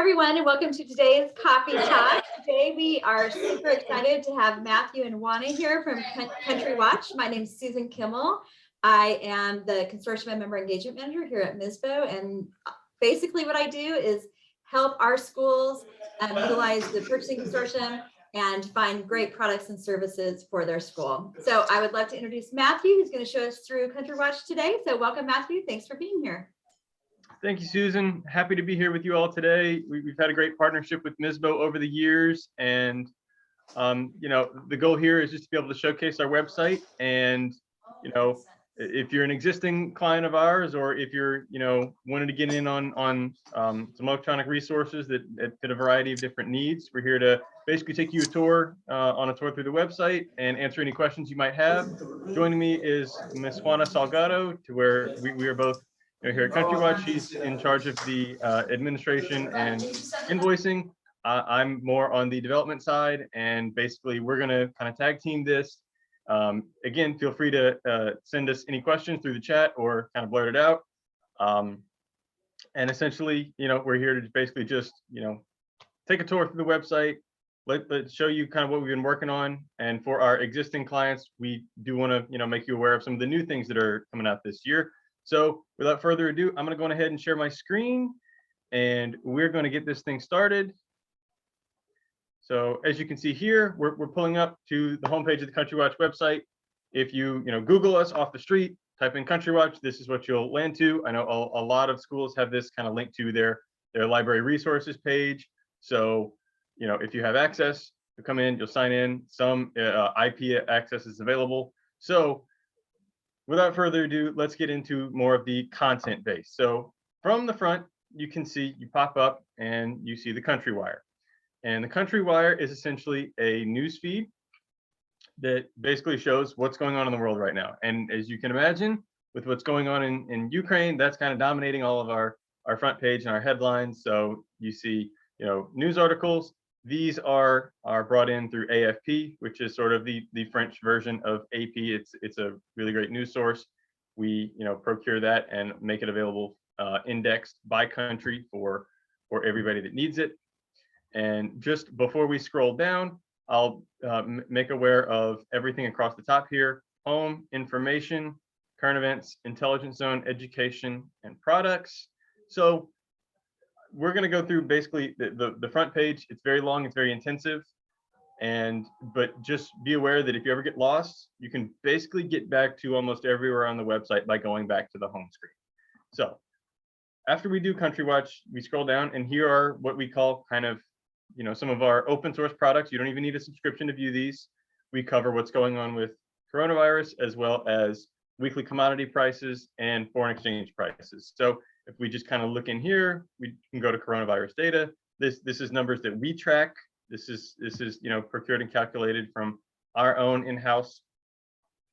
everyone, and welcome to today's Coffee Talk. Today we are super excited to have Matthew and Juana here from CountryWatch. My name is Susan Kimmel. I am the Consortium and Member Engagement Manager here at MSBO, and basically what I do is help our schools utilize the purchasing consortium and find great products and services for their school. So I would love to introduce Matthew, who's going to show us through CountryWatch today. So welcome, Matthew. Thanks for being here. Thank you, Susan. Happy to be here with you all today. We've had a great partnership with MSBO over the years, and the goal here is just to be able to showcase our website. And if you're an existing client of ours, or if you're wanting to get in on some electronic resources that fit a variety of different needs, we're here to basically take you a tour on a tour through the website and answer any questions you might have. Joining me is Miss Juana Salgado, to where we are both here at CountryWatch. She's in charge of the administration and invoicing. I'm more on the development side, and basically we're going to kind of tag team this. Again, feel free to send us any questions through the chat or kind of blurt it out. And essentially, we're here to basically just, take a tour through the website. Let's show you kind of what we've been working on. And for our existing clients, we do want to, make you aware of some of the new things that are coming out this year. So without further ado, I'm going to go ahead and share my screen, and we're going to get this thing started. So as you can see here, we're pulling up to the homepage of the CountryWatch website. If you Google us off the street, type in CountryWatch, this is what you'll land to. I know a lot of schools have this kind of linked to their library resources page. So if you have access, you come in, you'll sign in. Some IP access is available. So without further ado, let's get into more of the content base. So from the front, you can see, you pop up and you see the Country Wire. And the Country Wire is essentially a news feed that basically shows what's going on in the world right now. And as you can imagine, with what's going on in Ukraine, that's kind of dominating all of our front page and our headlines. So you see, news articles. These are brought in through AFP, which is sort of the French version of AP. It's a really great news source. We procure that and make it available indexed by country for everybody that needs it. And just before we scroll down, I'll make aware of everything across the top here: home, information, current events, intelligence zone, education, and products. So we're going to go through basically the front page. It's very long, it's very intensive, but just be aware that if you ever get lost, you can basically get back to almost everywhere on the website by going back to the home screen. So after we do CountryWatch, we scroll down, and here are what we call kind of some of our open source products. You don't even need a subscription to view these. We cover what's going on with coronavirus, as well as weekly commodity prices and foreign exchange prices. So if we just kind of look in here, we can go to coronavirus data. This is numbers that we track. This is procured and calculated from our own in-house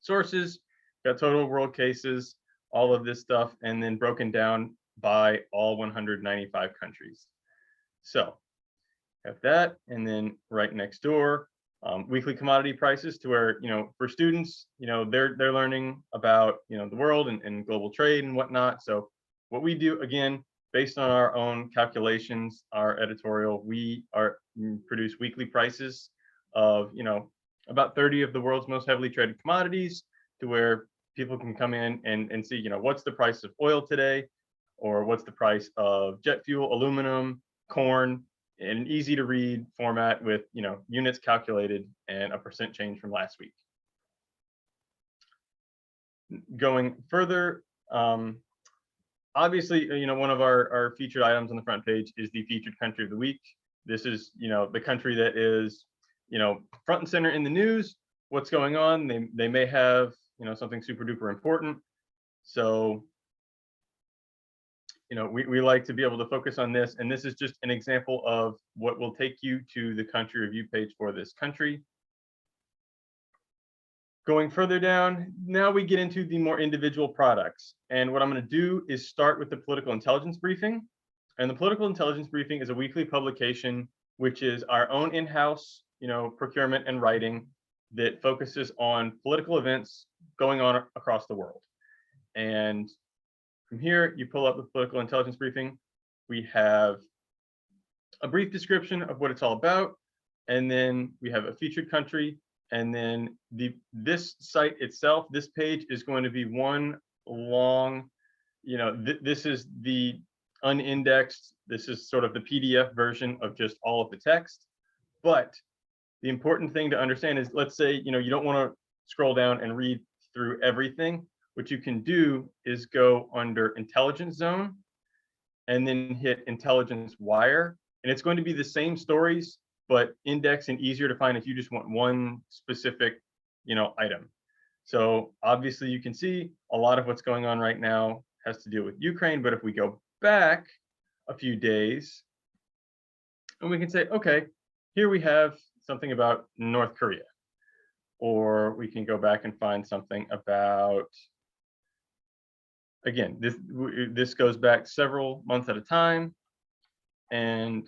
sources. Got total world cases, all of this stuff, and then broken down by all 195 countries. So have that, and then right next door, weekly commodity prices, to where for students, they're learning about the world and global trade and whatnot. So what we do, again, based on our own calculations, our editorial, we produce weekly prices of about 30 of the world's most heavily traded commodities, to where people can come in and see what's the price of oil today, or what's the price of jet fuel, aluminum, corn, in an easy to read format with units calculated and a percent change from last week. Going further, obviously, one of our featured items on the front page is the featured country of the week. This is, the country that is, front and center in the news. What's going on? They may have, something super duper important. So, we like to be able to focus on this. And this is just an example of what will take you to the country review page for this country. Going further down, now we get into the more individual products. And what I'm going to do is start with the political intelligence briefing. And the political intelligence briefing is a weekly publication, which is our own in-house, procurement and writing that focuses on political events going on across the world. And from here, you pull up the political intelligence briefing. We have a brief description of what it's all about, and then we have a featured country, and then this site itself, this page is going to be one long, this is the unindexed, this is sort of the PDF version of just all of the text. But the important thing to understand is, let's say, you don't want to scroll down and read through everything. What you can do is go under Intelligence Zone and then hit Intelligence Wire. And it's going to be the same stories, but indexed and easier to find if you just want one specific, item. So obviously you can see a lot of what's going on right now has to do with Ukraine. But if we go back a few days and we can say, okay, here we have something about North Korea, or we can go back and find something about, again, this goes back several months at a time. And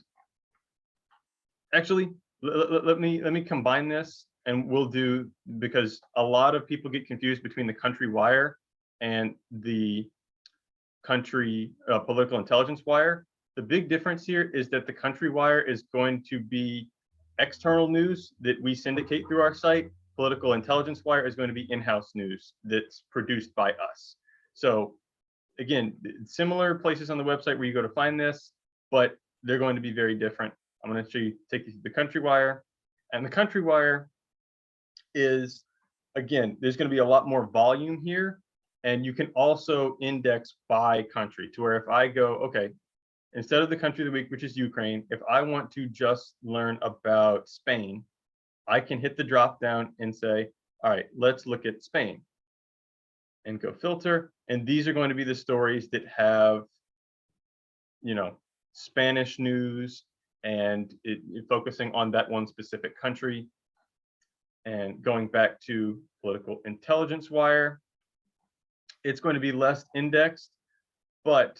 actually, let me combine this, and we'll do, because a lot of people get confused between the country wire and the country political intelligence wire. The big difference here is that the country wire is going to be external news that we syndicate through our site. Political intelligence wire is going to be in-house news that's produced by us. So again, similar places on the website where you go to find this, but they're going to be very different. I'm going to take you to the country wire, and the country wire is, again, there's going to be a lot more volume here, and you can also index by country, to where if I go, okay, instead of the country of the week, which is Ukraine, if I want to just learn about Spain, I can hit the drop down and say, all right, let's look at Spain, and go filter. And these are going to be the stories that have, Spanish news, and focusing on that one specific country. And going back to political intelligence wire, it's going to be less indexed. But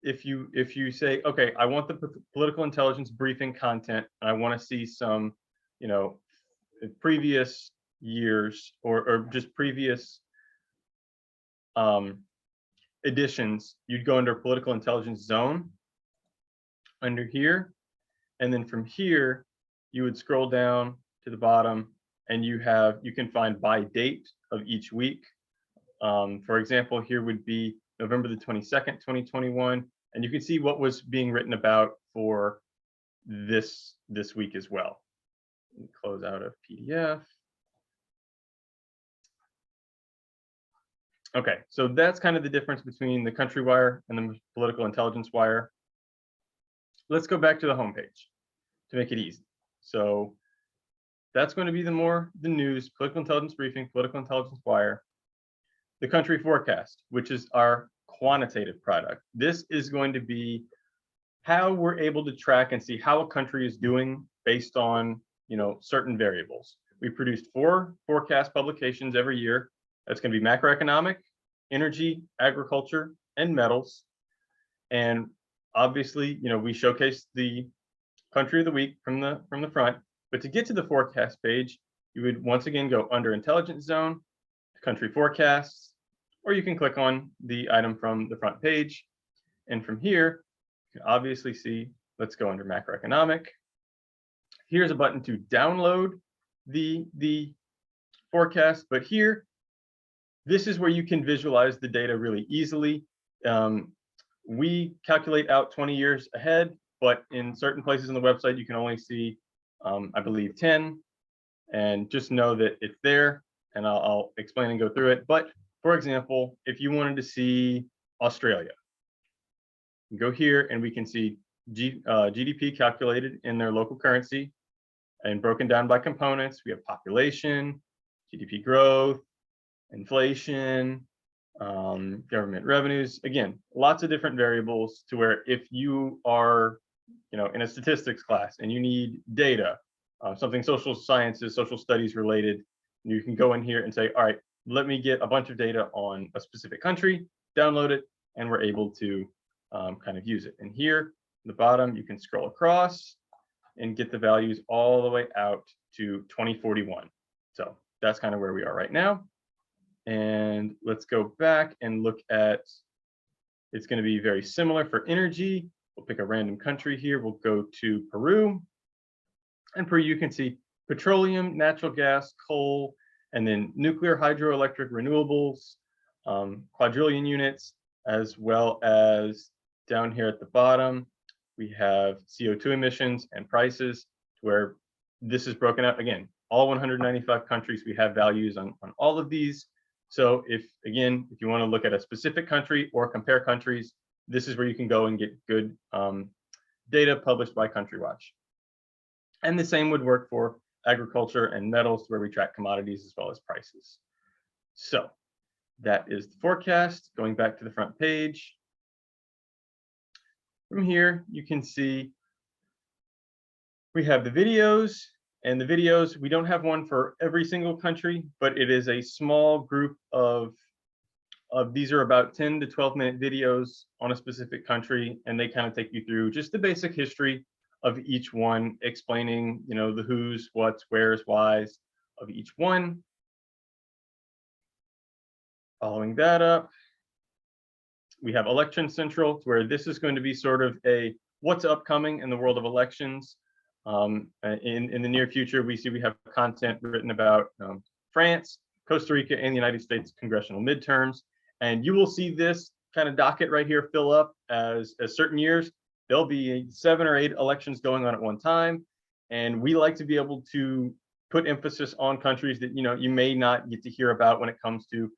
if you say, okay, I want the political intelligence briefing content, and I want to see some, previous years or just previous editions, you'd go under political intelligence zone under here, and then from here you would scroll down to the bottom, and you can find by date of each week. For example, here would be November the 22nd, 2021, and you can see what was being written about for this week as well. Close out of PDF. Okay, so that's kind of the difference between the country wire and the political intelligence wire. Let's go back to the homepage to make it easy. So that's going to be the news, political intelligence briefing, political intelligence wire. The country forecast, which is our quantitative product. This is going to be how we're able to track and see how a country is doing based on, certain variables. We produced 4 forecast publications every year. That's going to be macroeconomic, energy, agriculture, and metals. And obviously, we showcase the country of the week from the front. But to get to the forecast page, you would once again go under Intelligence Zone, Country Forecasts, or you can click on the item from the front page. And from here, you can obviously see, let's go under Macroeconomic. Here's a button to download the forecast, but here, this is where you can visualize the data really easily. We calculate out 20 years ahead, but in certain places on the website, you can only see, I believe, 10. And just know that it's there, and I'll explain and go through it. But for example, if you wanted to see Australia, go here and we can see GDP calculated in their local currency and broken down by components. We have population, GDP growth, inflation, government revenues. Again, lots of different variables, to where if you are, in a statistics class and you need data, something social sciences, social studies related, you can go in here and say, all right, let me get a bunch of data on a specific country, download it, and we're able to kind of use it. And here, at the bottom, you can scroll across and get the values all the way out to 2041. So that's kind of where we are right now. And let's go back and look at, it's going to be very similar for energy. We'll pick a random country here. We'll go to Peru. And Peru, you can see petroleum, natural gas, coal, and then nuclear, hydroelectric, renewables, quadrillion units, as well as down here at the bottom, we have CO2 emissions and prices, where this is broken out. Again, all 195 countries, we have values on all of these. So if you want to look at a specific country or compare countries, this is where you can go and get good data published by CountryWatch. And the same would work for agriculture and metals, where we track commodities as well as prices. So that is the forecast. Going back to the front page. From here, you can see we have the videos, and the videos, we don't have one for every single country, but it is a small group of these are about 10 to 12-minute videos on a specific country, and they kind of take you through just the basic history of each one, explaining, the who's, what's, where's, why's of each one. Following that up, we have Election Central, where this is going to be sort of a what's upcoming in the world of elections. In the near future, we have content written about France, Costa Rica, and the United States congressional midterms. And you will see this kind of docket right here fill up as certain years. There'll be 7 or 8 elections going on at one time. And we like to be able to put emphasis on countries that, you may not get to hear about when it comes to,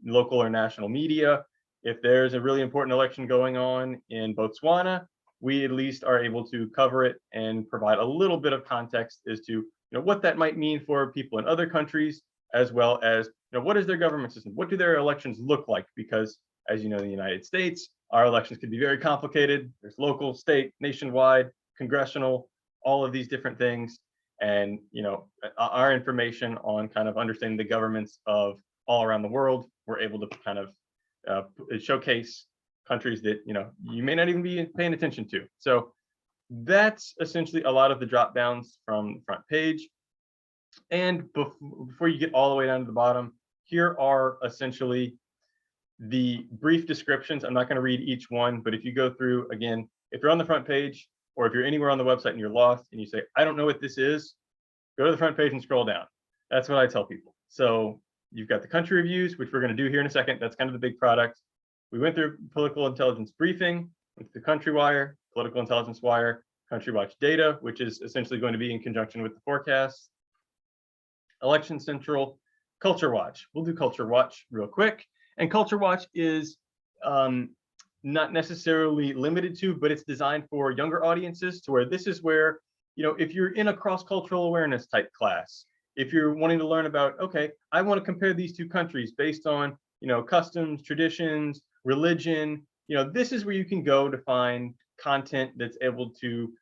local or national media. If there's a really important election going on in Botswana, we at least are able to cover it and provide a little bit of context as to, what that might mean for people in other countries, as well as, what is their government system? What do their elections look like? Because as you know, in the United States, our elections can be very complicated. There's local, state, nationwide, congressional, all of these different things. And, our information on kind of understanding the governments of all around the world, we're able to kind of showcase countries that, you may not even be paying attention to. So that's essentially a lot of the drop downs from the front page. And before you get all the way down to the bottom, here are essentially the brief descriptions. I'm not going to read each one, but if you go through, again, if you're on the front page, or if you're anywhere on the website and you're lost and you say, I don't know what this is, go to the front page and scroll down. That's what I tell people. So you've got the country reviews, which we're going to do here in a second. That's kind of the big product. We went through political intelligence briefing, went to the Country Wire, political intelligence wire, CountryWatch data, which is essentially going to be in conjunction with the forecasts, Election Central, Culture Watch. We'll do Culture Watch real quick. And Culture Watch is not necessarily limited to, but it's designed for younger audiences, to where this is where, if you're in a cross-cultural awareness type class, if you're wanting to learn about, okay, I want to compare these two countries based on, customs, traditions, religion, this is where you can go to find content that's able to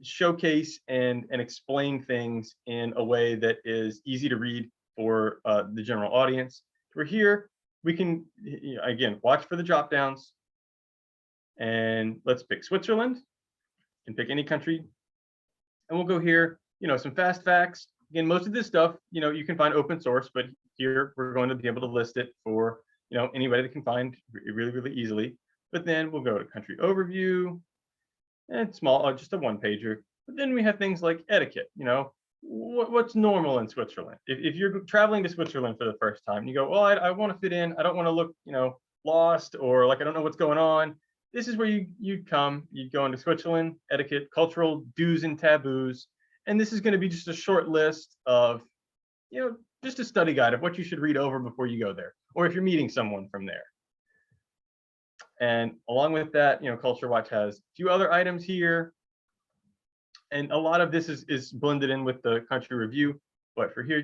showcase and explain things in a way that is easy to read for the general audience. We're here, we can, again, watch for the drop downs. And let's pick Switzerland. You can pick any country. And we'll go here, some fast facts. Again, most of this stuff, you can find open source, but here we're going to be able to list it for, anybody that can find really, really easily. But then we'll go to country overview and small, just a one pager. But then we have things like etiquette, what's normal in Switzerland. If you're traveling to Switzerland for the first time, you go, well, I want to fit in. I don't want to look, lost, or like I don't know what's going on. This is where you'd go into Switzerland, etiquette, cultural do's and taboos. And this is going to be just a short list of, just a study guide of what you should read over before you go there, or if you're meeting someone from there. And along with that, Culture Watch has a few other items here. And a lot of this is blended in with the country review. But for here,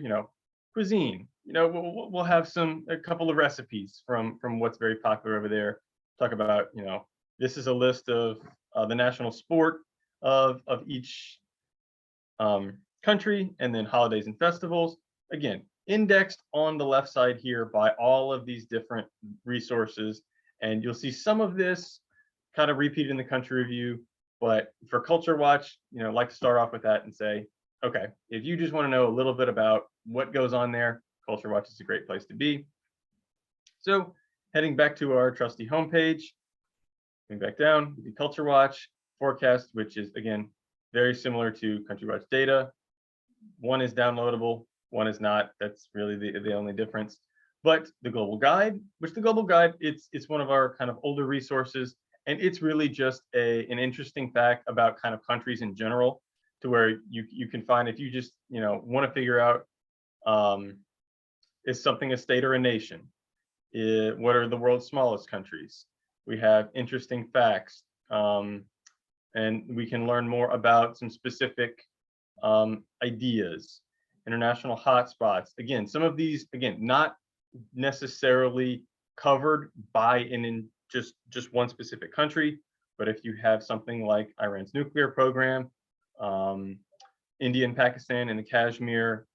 cuisine, we'll have a couple of recipes from what's very popular over there. Talk about, this is a list of the national sport of each country, and then holidays and festivals. Again, indexed on the left side here by all of these different resources. And you'll see some of this kind of repeated in the country review. But for Culture Watch, like to start off with that and say, okay, if you just want to know a little bit about what goes on there, Culture Watch is a great place to be. So heading back to our trusty homepage, Going back down, the CultureWatch forecast, which is again very similar to CountryWatch data. One is downloadable, one is not. That's really the only difference. But the global guide, which the global guide, it's one of our kind of older resources, and it's really just an interesting fact about kind of countries in general, to where you can find, if you just want to figure out, is something a state or a nation? What are the world's smallest countries? We have interesting facts, and we can learn more about some specific ideas, international hotspots. Again, some of these, again, not necessarily covered by in just one specific country, but if you have something like Iran's nuclear program, India and Pakistan and the Kashmir,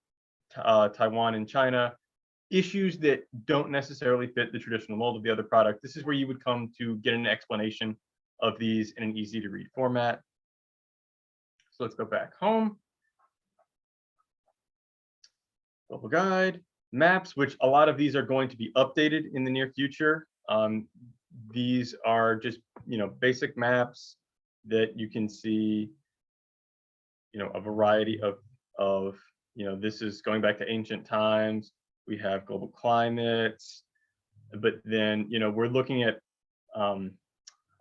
Taiwan and China, issues that don't necessarily fit the traditional mold of the other product, this is where you would come to get an explanation of these in an easy to read format. So let's go back home. Global guide, maps, which a lot of these are going to be updated in the near future. These are just basic maps that you can see a variety of this is going back to ancient times. We have global climates, but then we're looking at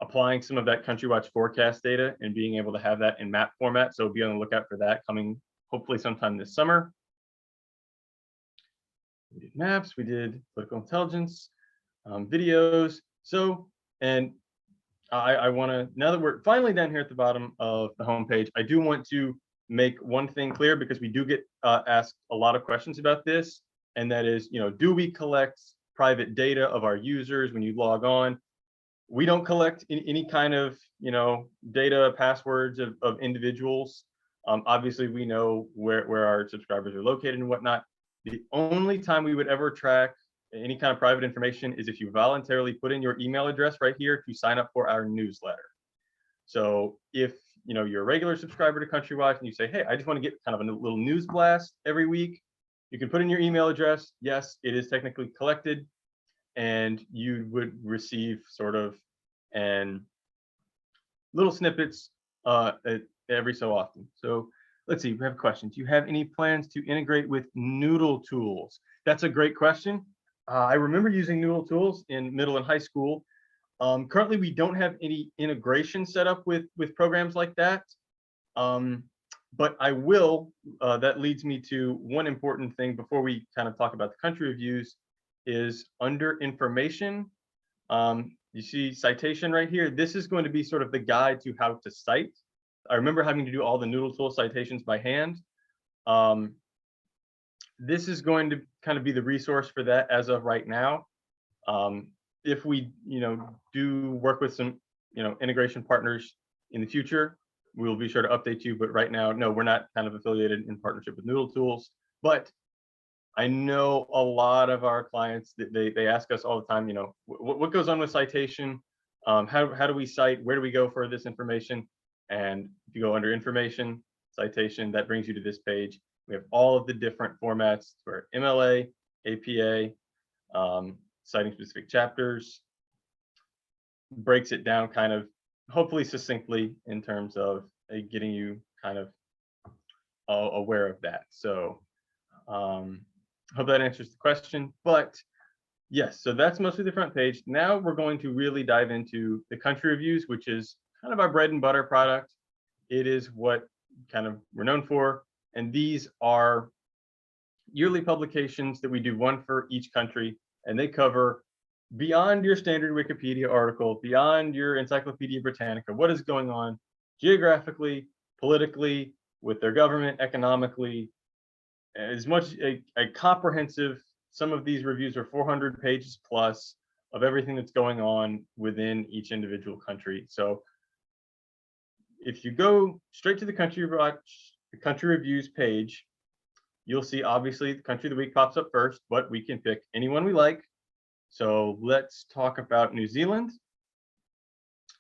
applying some of that CountryWatch forecast data and being able to have that in map format. So be on the lookout for that coming hopefully sometime this summer. We did maps, we did political intelligence, videos. So, and I want to, now that we're finally down here at the bottom of the homepage, I do want to make one thing clear, because we do get asked a lot of questions about this, and that is, do we collect private data of our users when you log on? We don't collect any kind of data, passwords of individuals. Obviously, we know where our subscribers are located and whatnot. The only time we would ever track any kind of private information is if you voluntarily put in your email address right here to sign up for our newsletter. So if you're a regular subscriber to CountryWatch and you say, hey, I just want to get kind of a little news blast every week, you can put in your email address. Yes, it is technically collected, and you would receive sort of little snippets every so often. So let's see, we have a question. Do you have any plans to integrate with Noodle Tools? That's a great question. I remember using Noodle Tools in middle and high school. Currently, we don't have any integration set up with programs like that. But I will, that leads me to one important thing before we kind of talk about the country reviews, is under information. You see citation right here. This is going to be sort of the guide to how to cite. I remember having to do all the Noodle Tool citations by hand. This is going to kind of be the resource for that as of right now. If we, do work with some, integration partners in the future, we will be sure to update you. But right now, no, we're not kind of affiliated in partnership with Noodle Tools. But I know a lot of our clients, they ask us all the time, what goes on with citation? How do we cite? Where do we go for this information? And if you go under information, citation, that brings you to this page. We have all of the different formats for MLA, APA, citing specific chapters, breaks it down kind of hopefully succinctly in terms of getting you kind of aware of that. So hope that answers the question. But yes, so that's mostly the front page. Now we're going to really dive into the country reviews, which is kind of our bread and butter product. It is what kind of we're known for. And these are yearly publications that we do, one for each country, and they cover beyond your standard Wikipedia article, beyond your Encyclopedia Britannica, what is going on geographically, politically, with their government, economically, as much a comprehensive. Some of these reviews are 400 pages plus of everything that's going on within each individual country. So if you go straight to the country reviews page, you'll see obviously the country of the week pops up first, but we can pick anyone we like. So let's talk about New Zealand.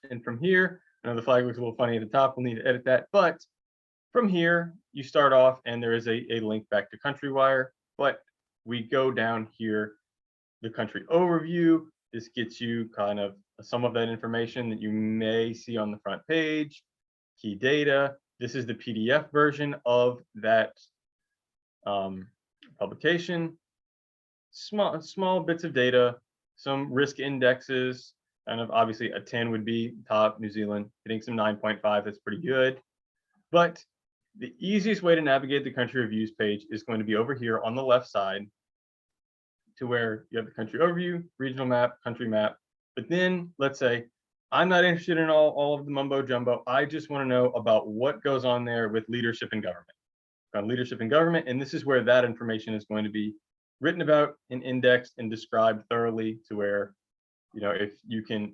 And from here, I know the flag looks a little funny at the top, we'll need to edit that, but from here you start off and there is a link back to CountryWire, but we go down here, the country overview. This gets you kind of some of that information that you may see on the front page, key data. This is the PDF version of that publication. Small bits of data, some risk indexes, kind of obviously a 10 would be top, New Zealand, hitting some 9.5, that's pretty good. But the easiest way to navigate the country reviews page is going to be over here on the left side to where you have the country overview, regional map, country map. But then let's say I'm not interested in all of the mumbo jumbo. I just want to know about what goes on there with leadership and government. On leadership and government, and this is where that information is going to be written about and indexed and described thoroughly to where, if you can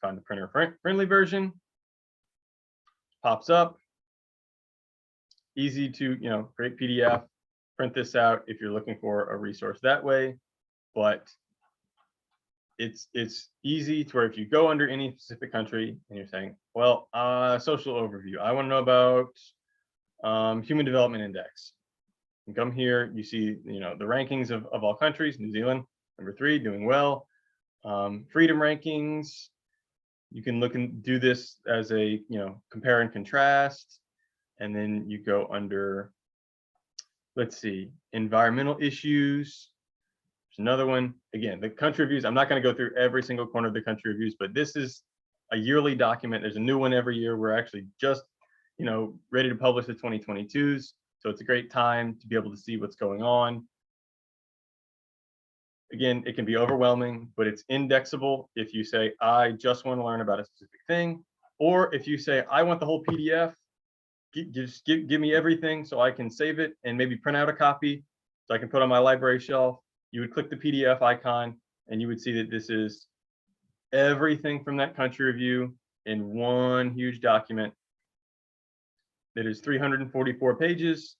find the printer friendly version, pops up, easy to, create PDF, print this out if you're looking for a resource that way. But it's easy to where if you go under any specific country and you're saying, well, social overview, I want to know about Human Development Index. You come here, you see, the rankings of all countries. New Zealand, number 3, doing well. Freedom rankings. You can look and do this as a, compare and contrast. And then you go under, let's see, environmental issues. There's another one. Again, the country reviews. I'm not going to go through every single corner of the country reviews, but this is a yearly document. There's a new one every year. We're actually just ready to publish the 2022s. So it's a great time to be able to see what's going on. Again, it can be overwhelming, but it's indexable if you say, I just want to learn about a specific thing. Or if you say, I want the whole PDF, just give me everything so I can save it and maybe print out a copy so I can put on my library shelf. You would click the PDF icon and you would see that this is everything from that country review in one huge document. It is 344 pages,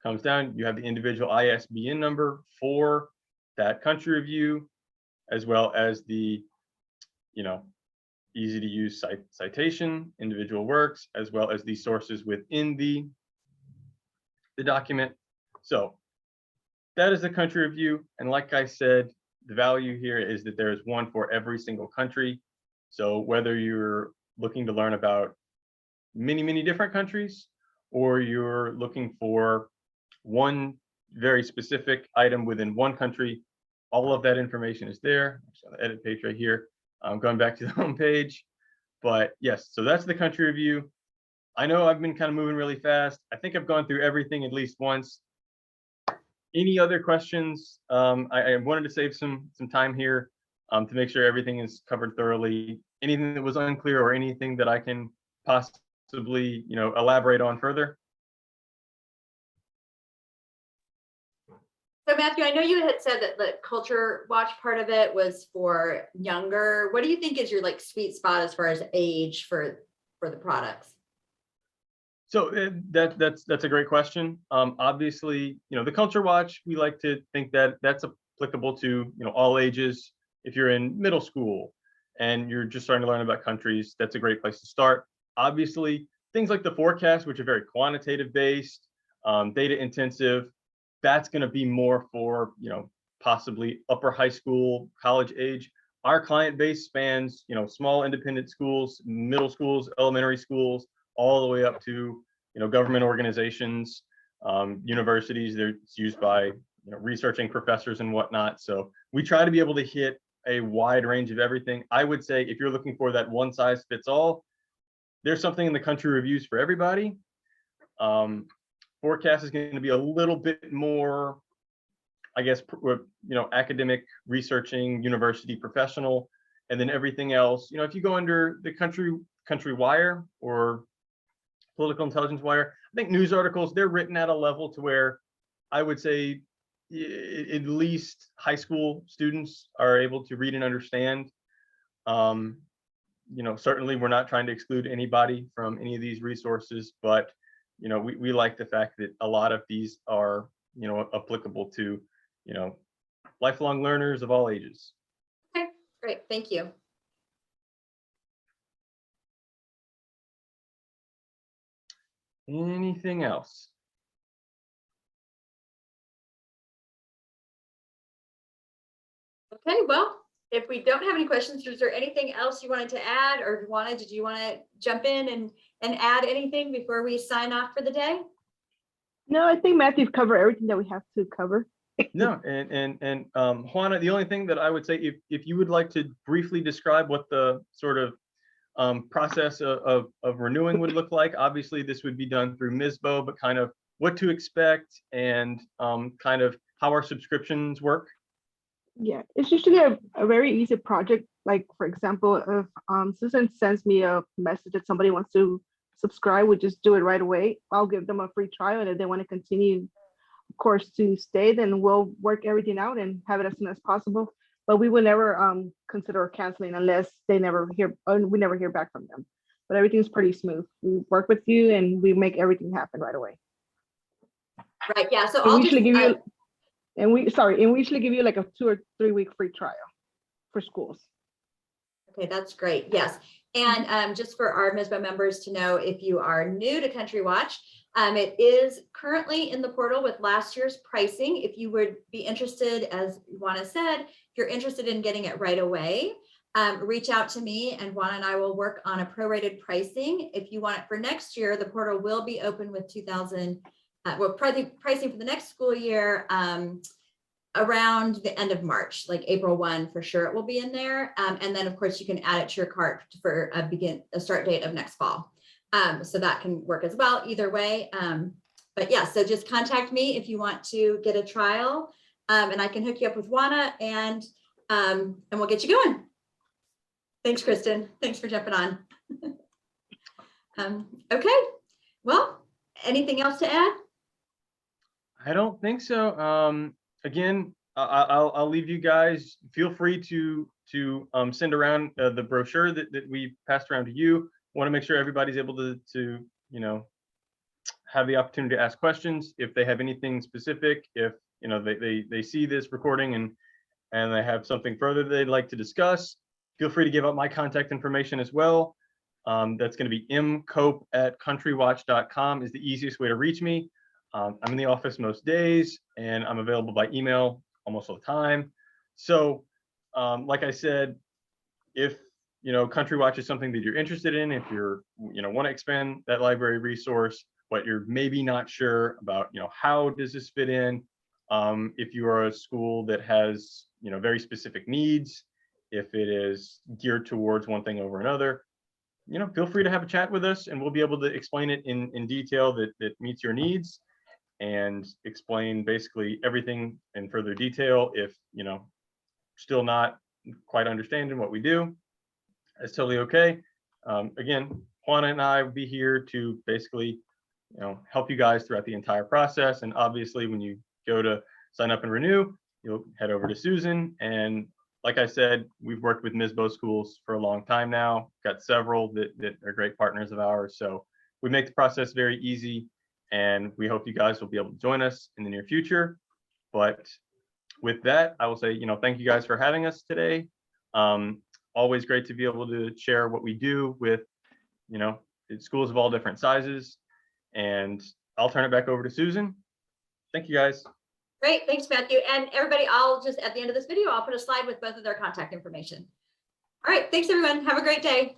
comes down, you have the individual ISBN number for that country review, as well as the, easy to use citation, individual works, as well as the sources within the document. So that is the country review. And like I said, the value here is that there is one for every single country. So whether you're looking to learn about many different countries, or you're looking for one very specific item within one country, all of that information is there. Actually, on the edit page right here. I'm going back to the home page. But yes, so that's the country review. I know I've been kind of moving really fast. I think I've gone through everything at least once. Any other questions? I wanted to save some time here to make sure everything is covered thoroughly. Anything that was unclear or anything that I can possibly, elaborate on further? So Matthew, I know you had said that the CountryWatch part of it was for younger. What do you think is your sweet spot as far as age for the products? So that's a great question. Obviously, the CountryWatch, we like to think that that's applicable to all ages. If you're in middle school and you're just starting to learn about countries, that's a great place to start. Obviously, things like the forecast, which are very quantitative based, data intensive, that's going to be more for possibly upper high school, college age. Our client base spans small independent schools, middle schools, elementary schools, all the way up to government organizations, universities. It's used by researching professors and whatnot. So we try to be able to hit a wide range of everything. I would say if you're looking for that one size fits all, there's something in the country reviews for everybody. Forecast is going to be a little bit more, I guess, academic, researching, university, professional, and then everything else. If you go under the country wire or political intelligence wire, I think news articles, they're written at a level to where I would say at least high school students are able to read and understand. Certainly we're not trying to exclude anybody from any of these resources, but we like the fact that a lot of these are applicable to lifelong learners of all ages. Okay, great, thank you. Anything else? Okay, well, if we don't have any questions, is there anything else you wanted to add, or did you want to jump in and add anything before we sign off for the day? No, I think Matthew's covered everything that we have to cover. No, and Juana, the only thing that I would say, if you would like to briefly describe what the sort of process of renewing would look like. Obviously, this would be done through MSBO, but kind of what to expect and kind of how our subscriptions work. Yeah, it's usually a very easy project. Like, for example, if Susan sends me a message that somebody wants to subscribe, we just do it right away. I'll give them a free trial, and if they want to continue, of course, to stay, then we'll work everything out and have it as soon as possible. But we will never consider canceling unless we never hear back from them. But everything's pretty smooth. We work with you and we make everything happen right away. Right. Yeah. So And I'll we usually just, give you, and we usually give you like a 2 or 3 week free trial for schools. okay, that's great. Yes. And just for our MSBO members to know, if you are new to CountryWatch, it is currently in the portal with last year's pricing. If you would be interested, as Juana said, if you're interested in getting it right away, reach out to me and Juana and I will work on a prorated pricing. If you want it for next year, the portal will be open with pricing for the next school year around the end of March, like April 1 for sure it will be in there. And then of course you can add it to your cart for a start date of next fall. So that can work as well either way. But yeah, so just contact me if you want to get a trial and I can hook you up with Juana and we'll get you going. Thanks, Kristen. Thanks for jumping on. Okay, well, anything else to add? I don't think so. Again, I'll leave you guys. Feel free to send around the brochure that we passed around to you. Want to make sure everybody's able to have the opportunity to ask questions if they have anything specific. If they see this recording and they have something further they'd like to discuss, feel free to give out my contact information as well. That's going to be mcope@countrywatch.com is the easiest way to reach me. I'm in the office most days and I'm available by email almost all the time. So like I said, if CountryWatch is something that you're interested in, if you're want to expand that library resource, but you're maybe not sure about how does this fit in, if you are a school that has very specific needs, if it is geared towards one thing over another, feel free to have a chat with us and we'll be able to explain it in detail that meets your needs and explain basically everything in further detail. If still not quite understanding what we do, that's totally okay. Again, Juana and I will be here to basically help you guys throughout the entire process. And obviously when you go to sign up and renew, you'll head over to Susan. And like I said, we've worked with MSBO schools for a long time now, got several that are great partners of ours. So we make the process very easy and we hope you guys will be able to join us in the near future. But with that, I will say, thank you guys for having us today. Always great to be able to share what we do with, schools of all different sizes. And I'll turn it back over to Susan. Thank you guys. Great, thanks, Matthew. And everybody, I'll just, at the end of this video, I'll put a slide with both of their contact information. All right, thanks everyone. Have a great day.